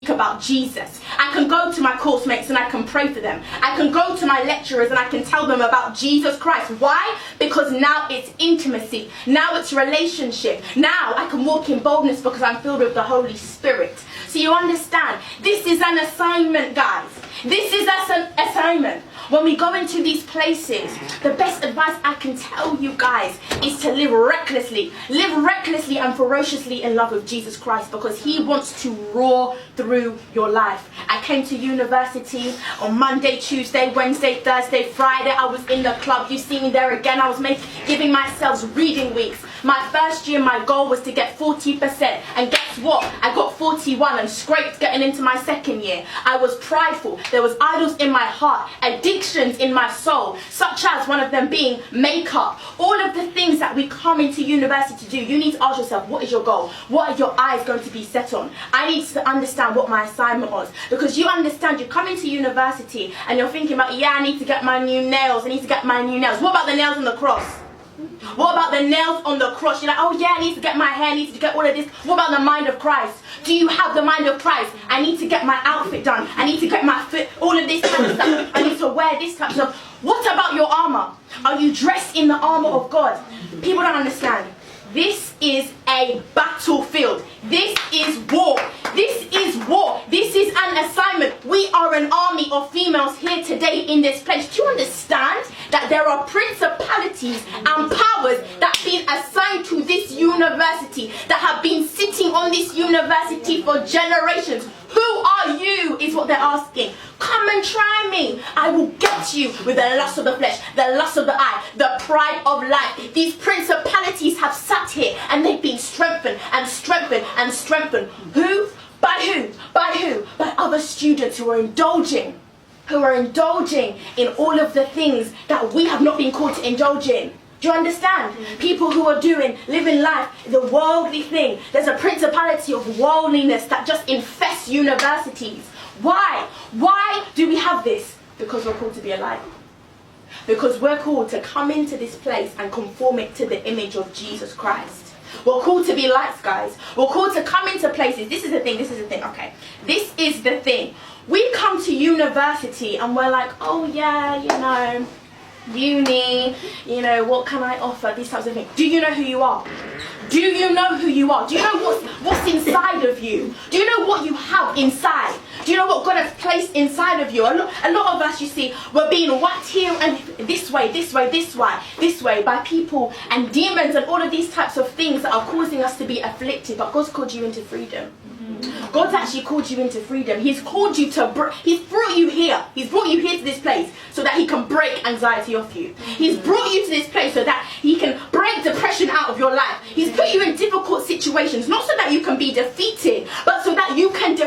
about Jesus. I can go to my course mates and I can pray for them. I can go to my lecturers and I can tell them about Jesus Christ. Why? Because now it's intimacy. Now it's relationship. Now I can walk in boldness because I'm filled with the Holy Spirit. So you understand, this is an assignment, guys. This is an assignment. When we go into these places, the best advice I can tell you guys is to live recklessly and ferociously in love with Jesus Christ, because he wants to roar through your life. I came to university on Monday, Tuesday, Wednesday, Thursday, Friday. I was in the club. You see me there again. I was giving myself reading weeks. My first year, my goal was to get 40%. And guess what? I got 41 and scraped getting into my second year. I was prideful. There was idols in my heart, addictions in my soul, such as one of them being makeup. All of the things that we come into university to do, you need to ask yourself, what is your goal? What are your eyes going to be set on? I need to understand what my assignment was. Because you understand, you come into university and you're thinking about, yeah, I need to get my new nails. I need to get my new nails. What about the nails on the cross? What about the nails on the cross? You're like, oh yeah, I need to get my hair, I need to get all of this. What about the mind of Christ? Do you have the mind of Christ? I need to get my outfit done. I need to get my fit, all of this kind of stuff. I need to wear this type of stuff. What about your armor? Are you dressed in the armor of God? People don't understand. This is a battlefield. This is war. This is war. This is an assignment. We are an army of females here today in this place. Do you understand that there are principalities and powers that have been assigned to this university, that have been sitting on this university for generations? Who are you is what they're asking. Come and try me. I will get you with the lust of the flesh, the lust of the eye, the pride of life. These principalities have sat here and they've been strengthened and strengthened and strengthened. Who? By who? By who? By other students who are indulging in all of the things that we have not been called to indulge in. Do you understand? People who are living life, the worldly thing. There's a principality of worldliness that just infests universities. Why? Why do we have this? Because we're called to be alive. Because we're called to come into this place and conform it to the image of Jesus Christ. We're called to be lights, guys. We're called to come into places. This is the thing, okay. This is the thing. We come to university and we're like, oh yeah, uni, what can I offer? These types of things. Do you know who you are? Do you know who you are? Do you know what's inside of you? Do you know what you have inside? Do you know what God has placed inside of you? A lot of us, you see, we're being whacked here and this way by people and demons and all of these types of things that are causing us to be afflicted. But God's called you into freedom. God's actually called you into freedom. He's called you to, he's brought you here. He's brought you here to this place so that he can break anxiety off you. He's brought you to this place so that he can break depression out of your life. He's put you in difficult situations, not so that you can be defeated, but so that you can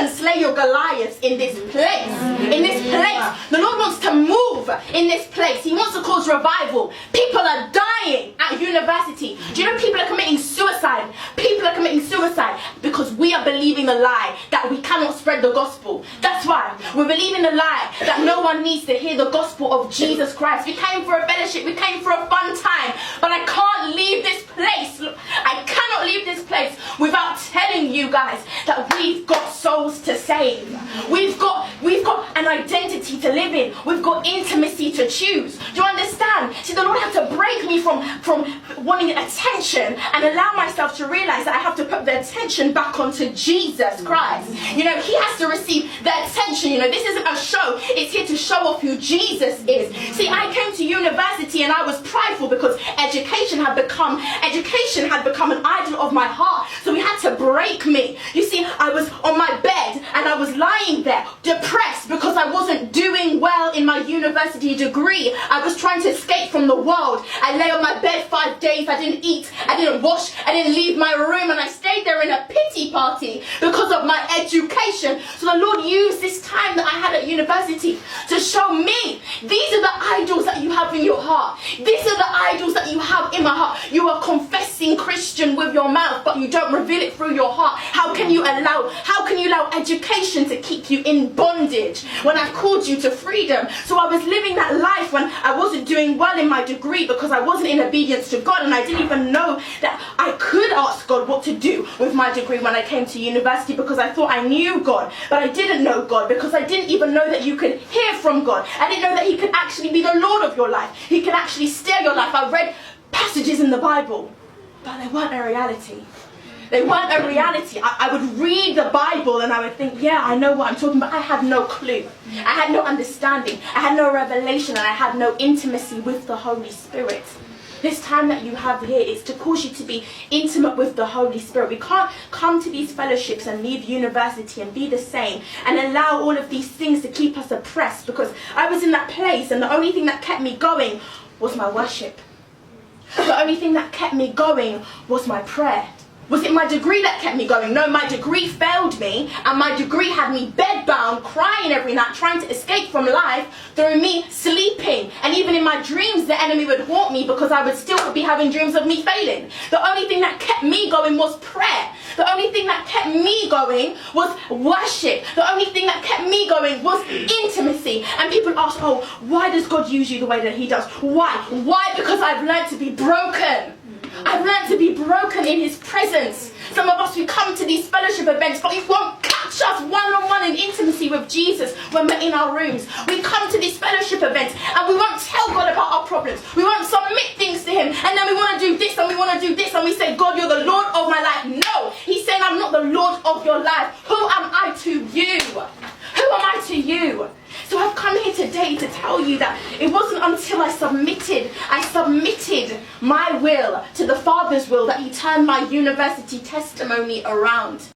slay your Goliaths in this place. In this place. The Lord wants to move in this place. He wants to cause revival. People are dying at university. Do you know people are committing suicide? People are committing suicide because we are believing the lie that we cannot spread the gospel. That's why we're believing the lie that no one needs to hear the gospel of Jesus Christ. We came for a fellowship, we came for a fun time, but I can't leave this place. I cannot leave this place without telling you guys that we've got souls to save. We've got an identity to live in. We've got intimacy to choose. Do you understand? See, the Lord had to break me from wanting attention and allow myself to realize that I have to put the attention back onto Jesus Christ. He has to receive the attention. This isn't a show. It's here to show off who Jesus is. See, I came to university and I was prideful because education had become an idol of my heart. So he had to break me. You see, I was on my bed and I was lying there depressed because I wasn't doing well in my university degree. I was trying to escape from the world. I lay on my bed 5 days. I didn't eat. I didn't wash. I didn't leave my room, and I stayed there in a pity party because of my education. So the Lord used this time that I had at university to show me, these are the idols that you have in your heart. These are the idols that you have in my heart. You are confessing Christian with your mouth, but you don't reveal it through your heart. How can you can you allow education to keep you in bondage when I called you to freedom? So I was living that life when I wasn't doing well in my degree because I wasn't in obedience to God, and I didn't even know that I could ask God what to do with my degree when I came to university, because I thought I knew God, but I didn't know God, because I didn't even know that you could hear from God. I didn't know that he could actually be the Lord of your life. He could actually steer your life. I read passages in the Bible, but they weren't a reality. They weren't a reality. I would read the Bible and I would think, yeah, I know what I'm talking about. I had no clue. I had no understanding. I had no revelation, and I had no intimacy with the Holy Spirit. This time that you have here is to cause you to be intimate with the Holy Spirit. We can't come to these fellowships and leave university and be the same and allow all of these things to keep us oppressed, because I was in that place and the only thing that kept me going was my worship. The only thing that kept me going was my prayer. Was it my degree that kept me going? No, my degree failed me, and my degree had me bedbound, crying every night, trying to escape from life through me sleeping. And even in my dreams, the enemy would haunt me because I would still be having dreams of me failing. The only thing that kept me going was prayer. The only thing that kept me going was worship. The only thing that kept me going was intimacy. And people ask, oh, why does God use you the way that he does? Why? Why? Because I've learned to be broken. I've learned to be broken in his presence. Some of us, we come to these fellowship events, but you won't catch us one-on-one in intimacy with Jesus when we're in our rooms. We come to these fellowship events and we won't tell God about our problems. We won't submit things to him, and then we want to do this and we want to do this, and we say, God, you're the Lord of my life. No, he's saying, I'm not the Lord of your life. Who am I to you? Who am I to you? So I've come here today to tell you that it wasn't until I submitted my will to the Father's will that he turned my university testimony around.